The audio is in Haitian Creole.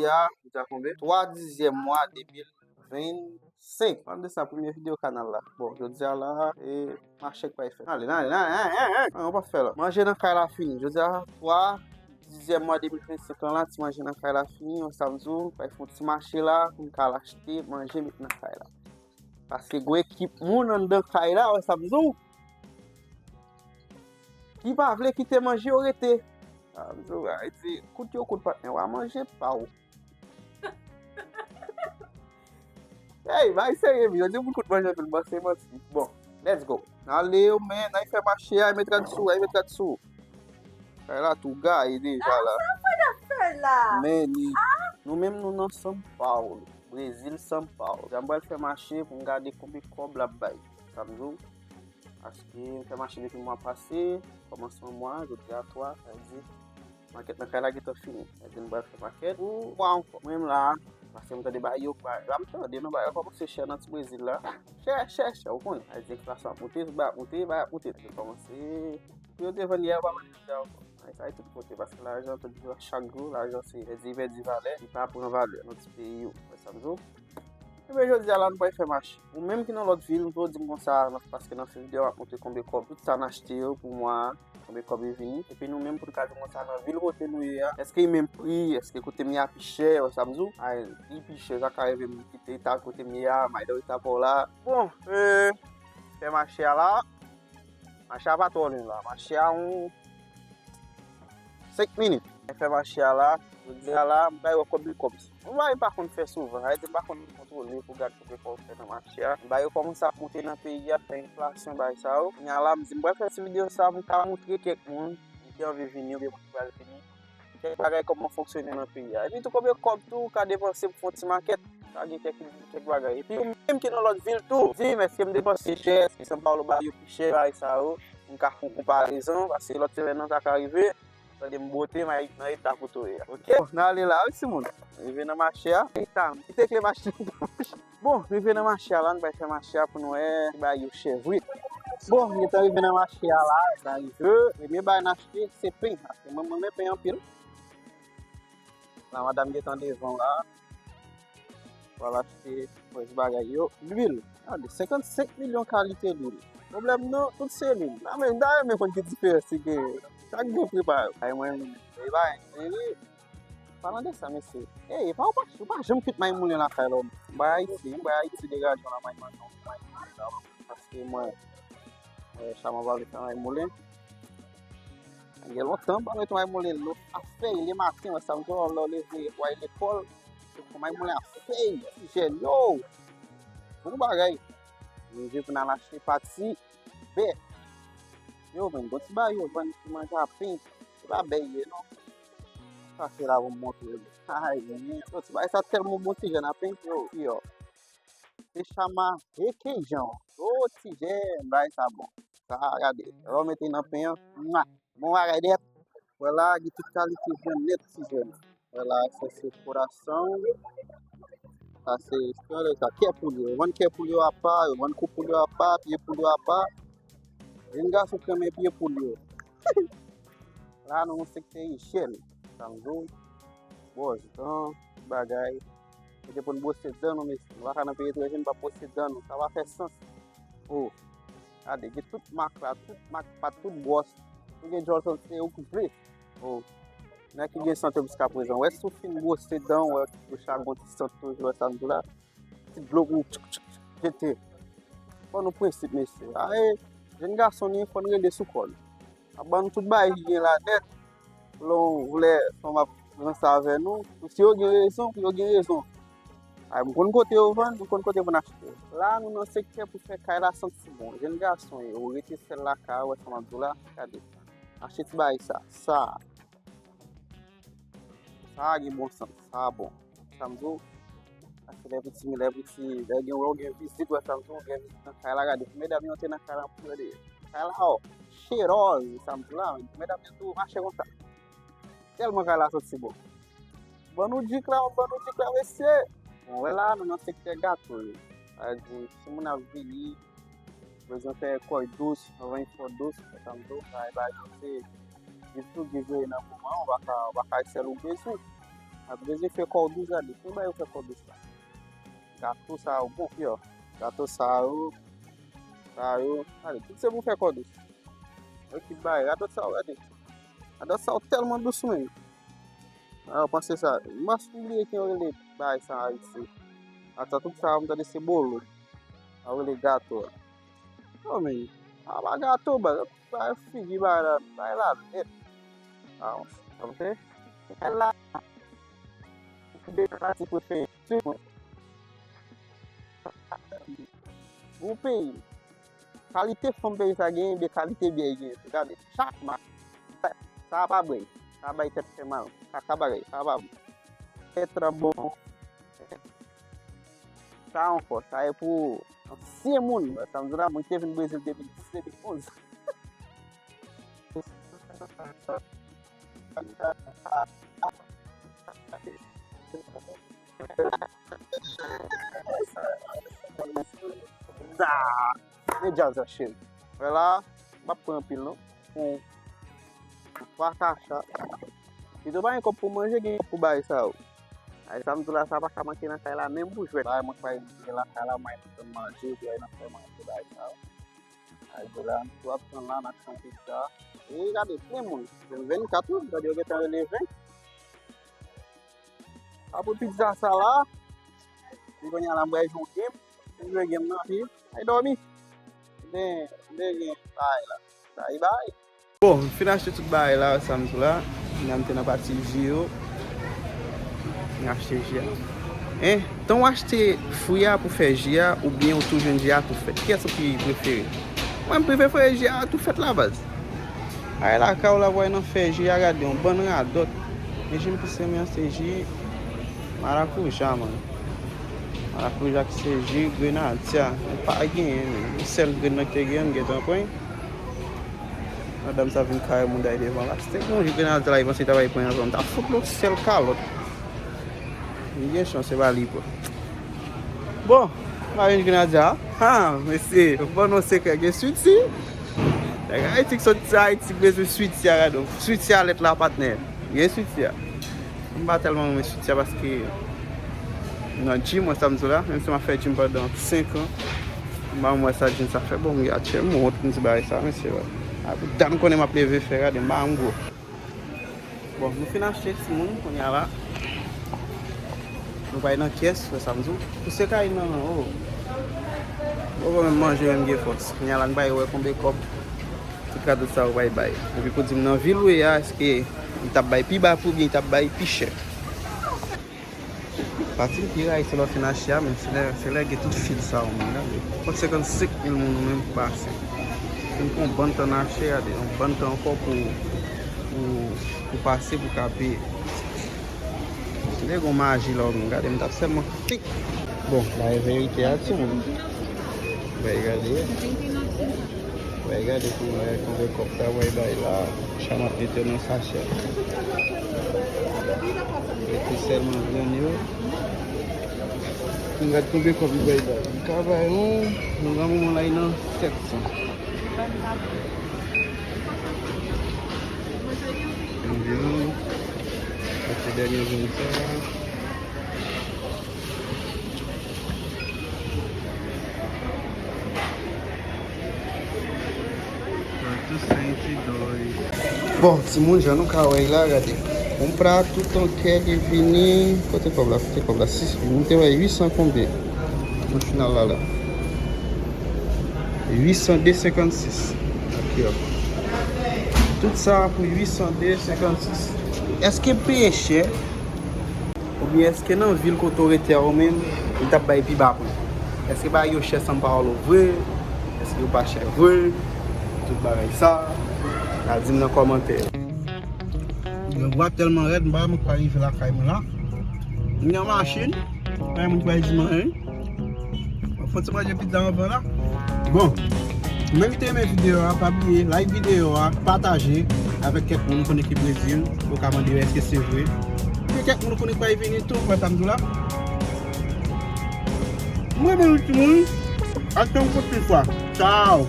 dia combien? 3 10e mois 2025. Quando essa primeira vidéo canal là. Bon, je dis là et marché que vai faire. Allez, on va faire là. Manger dans la fini. Je dis 3 10e mois 2025 là, tu manges dans la fini, on samedi, vai faire un petit marché là, pour nous acheter, manger dans la là. Parce que une équipe moun dans la là, on samedi. Qui va vouloir quitter manger au été? Aí diz, curte o curto eu vou manger pau. Ei, vai isso aí, amigo. Eu digo curto manger pelo basquete, mas bom, let's go. Valeu, man. Aí foi marcher, aí metrô do sul, Vai lá, tu gai, já lá. Meni, no mesmo no São Paulo, Brasil, São Paulo. Já vai foi marcher com um gars de comer cobra bem, sabe? Acho que foi marcher depuis mois passé, commence un mois, je dis à toi, ça dit. Maquette na cara que tá fini. Aí tem vai fazer maquette. Uau, mesmo lá. Mas tem muita de Bahia, lá me tá dentro Bahia como você chama no Brasil lá. Che, o con. Aí tem inflação, mutei. Então você, eu devo ali para mandar. Aí tudo côté parce que l'argent te dit chaque jour, l'argent c'est des valeurs, il pas pour valeur notre pays, sabe zo? E bem, eu lá não vai faire marché. Ou même que dans l'autre ville, nous dire comme ça parce que dans cette vidéo on monter combien cob tout ça acheté pour moi. Combien cob vini et puis nous même pour caso montar na ville côté nous est-ce que même prix est-ce que côté minha piché sabe zo aí e piché já caiu me quitter tá côté minha mas deu tá por lá bom fait marché lá marché à Batone lá marché à 5 minutes fait marché lá eu dis lá vai o cob não vai par contre faire souvent aí tem par contre contrôler pour garder que faut faire marché vai eu commencer a monter na pays a faire inflation vai ça minha lá me vai faire essa vidéo ça pour montrer quelqu'un qui a venir bien pour venir que bagay comment fonctionner dans pays et puis tout combien comme tout qu'a dépenser pour faire market ça dit quelques bagay et puis même qui dans l'autre ville tout dis mais si me dépenser cher si São Paulo bairro plus cher vai ça on ca comparaison parce que l'autre événement ça arrivé de me boter mais não está pour toi OK na ali lá esse mundo viver na marché tá e tem que marché bom viver na marché lá não vai ter marché pour não é bairro chevrolet bom então viver na marché lá daí eu me vai na acheter c'est pain parce que maman me pain en pile lá madame qui est devant là voilà acheter coisa bagaille l'huile de 55 millions qualité d'huile problème non tout c'est l'huile là mais d'ailleurs mais quand tu fais c'est que chaque jour prépare aí moi vai ele falando dessa monsieur ei vai pas jamais quitte mais moulin la caille vai ici dégage la mais parce que moi chama vai mais moulin il y a longtemps para nós mais moulin lo a feio ele matin essa um jour lá lever pour aller l'école com mais moulin a feio gênio um bagay eu digo na lache pati bé eu venho gosto baio quando manjar pinto lá bem não tá será um monte ai você vai só ter um monte de na pinto aqui ó se chamar requeijão oxigênio vai tá bom tá cadê eu vou meter na penha bom agora voilà de toute qualité de oxigênio voilà ça c'est coração ça c'est ça qui est pour lui on qui est pour lui à part on coupe pour lui à part pied pour lui à part ele gasta o caminho pied pour lui lá não sei que tem enchendo tango boa então bagay e depois você dando mesmo lá na peito a gente vai você dando tava festando oh cadê de tudo macra tudo para tudo gosta porque Jordan tem o cumprir oh não é que ninguém só tem buscar prisão é se o fim você dão é puxar algum de santo já está no lá esse bloco GT quando no princípio nesse aí gente garçom nem quando ele desce o colo abando tudo barriguinha lá dentro long voulait on va lançar avec nous se eu ganhei raison aí quando côté eu vendo quando côté eu vou acheter lá no não sei que é pour faire cair Santo Simão gente garçom eu reti celular cá ou essa lá cadê achei que vai ça que bom ça bom samzo acho que deve se alguém visita essa samzo deve na cara lá de primeira vez ontem na cara por ali ela ó cheirosa samzo lá primeira vez tu acha contar tellement que ela só se bom banu dica vai ser bom ela não sei que é gato aí se muna vi por exemplo é cor doce vai for doce samzo vai você isso que veio na mão vai cair celu beijo Às vezes ele fez corduz ali. Quem vai eu fazer corduz lá? Gato saiu, bom aqui, ó. Gato saiu. Allez, tudo c'est pour faire corduz. Olha que baia, gato saiu, cadê? Gato saiu tellement doucement. Ah, eu pensei ça. Mas oublié que eu ele baia ça aí. Até tudo saiu, me desse bolo. Aí ele gato. Homem, ah, gato, vai fingir, vai lá. Ah, ok? Vai lá. O pays, qualité femme pays ça gagne, de qualité bien gagne. Regardez, chaque match, ça va bien, ça va être très mal, ça va être bon. Ça encore, ça est pour 6 mois, ça me dira mon teve no Brasil depuis 2011. Mediante a cheiro. Vai lá, bapampi não, com caixa. E tu vai em copo manja aqui pro bairro, sabe? Aí sabe tu lá sabe a máquina cai lá mesmo bucho, vai muito vai lá cai lá mais no manja e aí na semana tu vai, sabe? Aí tu lá tu apan lá na chão pizza. E cadê tem muito? Vem cá tudo, da jogar tá ali vem. Abu pizza lá. E ganhar lá mais um tempo. Jogar game na vida. Aí dorme. Bye. Bom, no final de tudo bem lá, estamos lá. Nós temos a partir de Gio. Então, acho que fui para fazer dia ou bem o tudo em dia tu fez. Que é isso que prefere? Mas prefere fazer dia tu fez lá base. Aí lá cá lá vai não fazer dia, agora um banado. A gente precisa me assistir maracujá, mano. Maracujá que seja grenade, tiens, pas gain, celle grenade que gain, get un point. Madame ça vient carré mon d'aller devant là. C'était bon, je grenade là, ils vont se travailler pour un zone. T'as foutu le celle calotte. Il y a chance c'est pas libre. Bon, ma une grenade là. Ah, mais c'est bon non c'est que j'ai suite si. Regarde, tu que ça, tu besoin suite si à donc. Suite si à l'être la partenaire. Bien suite si. On pas tellement mais suite parce que non, gym, moi, ça me dit là, même si je fais gym pendant 5 ans, moi, ça fait bon, il y a un mot qui me dit ça, mais c'est vrai. Tant qu'on m'a prévu faire des mango. Bon, nous finissons chez tout le monde, on est là. Nous allons dans la caisse, ça me dit. Pour ce cas, non, on va même manger un peu force. On est là, on va aller combien de copes. Tout cas de ça, on va aller. Et puis, pour dire, dans la ville, est-ce que il t'a baillé plus bas ou bien il t'a baillé plus cher? Parce que il y a ici le financier, mais c'est là que tout fil ça au monde. Parce que 55 000 monde même passé. C'est un bon temps à acheter, un bon temps encore pour passer pour caper. C'est des magie là, regardez, me tape seulement. Bon, la vérité à tout le monde. Regardez. Regardez pour le corps ça va là, chama pété dans sachet. Et tout seulement venu. Nous avons trouvé comme il va y avoir. Nous avons là une 700. Environ. Até dernier jour. Bom, se muito já não caiu aí lá, regardez. Um prato quer que vini, quanto é cobra? 6, não tem 800 combien? No final lá. 800,56. Aqui, ó. Tudo ça por 800,56. Est-ce que peixe ou bien est-ce que dans ville qu'autorité ou même il t'a pas plus bas? Est-ce que bah yo cher São Paulo vrai? Est-ce que pas cher vrai? Tout pareil ça. Dis-moi dans les commentaires. Je vois tellement raide, je ne vais pas arriver là. Il y a une machine, je ne vais pas dire il faut que manger pizza avant là. Bon, même si mes vidéos, pas oublier, like vidéo, partager avec quelqu'un qui connaît le Brésil, pour commander est-ce que c'est vrai. Et quelqu'un qui connaît pas venir tout pour samedi là. Moi, tout le monde, attends une prochaine fois. Ciao.